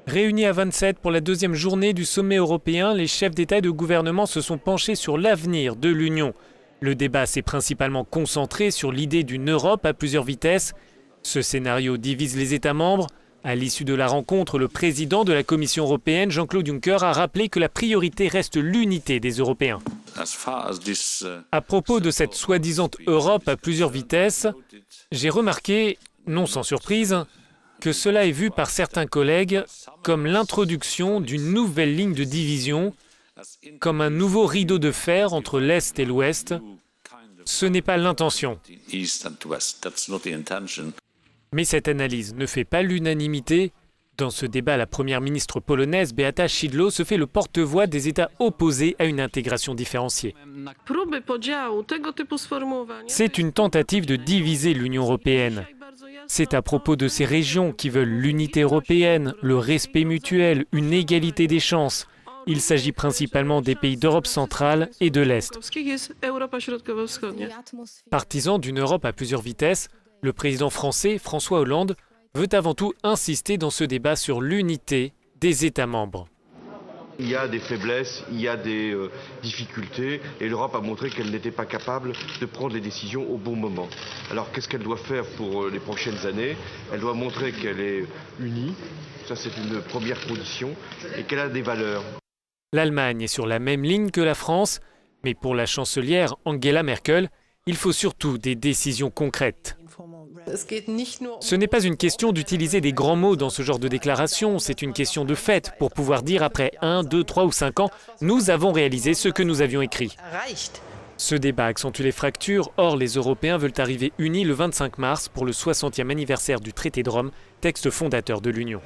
Réunis à 27 pour la deuxième journée du sommet européen, les chefs d'État et de gouvernement se sont penchés sur l'avenir de l'Union. Le débat s'est principalement concentré sur l'idée d'une Europe à plusieurs vitesses. Ce scénario divise les États membres. À l'issue de la rencontre, le président de la Commission européenne, Jean-Claude Juncker, a rappelé que la priorité reste l'unité des Européens. À propos de cette soi-disant Europe à plusieurs vitesses, j'ai remarqué, non sans surprise, que cela est vu par certains collègues comme l'introduction d'une nouvelle ligne de division, comme un nouveau rideau de fer entre l'Est et l'Ouest. Ce n'est pas l'intention. Mais cette analyse ne fait pas l'unanimité. Dans ce débat, la première ministre polonaise, Beata Szydło, se fait le porte-voix des États opposés à une intégration différenciée. C'est une tentative de diviser l'Union européenne. C'est à propos de ces régions qui veulent l'unité européenne, le respect mutuel, une égalité des chances. Il s'agit principalement des pays d'Europe centrale et de l'Est. Partisan d'une Europe à plusieurs vitesses, le président français, François Hollande, veut avant tout insister dans ce débat sur l'unité des États membres. Il y a des faiblesses, il y a des difficultés et l'Europe a montré qu'elle n'était pas capable de prendre les décisions au bon moment. Alors qu'est-ce qu'elle doit faire pour les prochaines années? Elle doit montrer qu'elle est unie, ça c'est une première condition, et qu'elle a des valeurs. L'Allemagne est sur la même ligne que la France, mais pour la chancelière Angela Merkel, il faut surtout des décisions concrètes. Ce n'est pas une question d'utiliser des grands mots dans ce genre de déclaration, c'est une question de fait pour pouvoir dire après 1, 2, 3 ou 5 ans, nous avons réalisé ce que nous avions écrit. Ce débat accentue les fractures, or les Européens veulent arriver unis le 25 mars pour le 60e anniversaire du traité de Rome, texte fondateur de l'Union.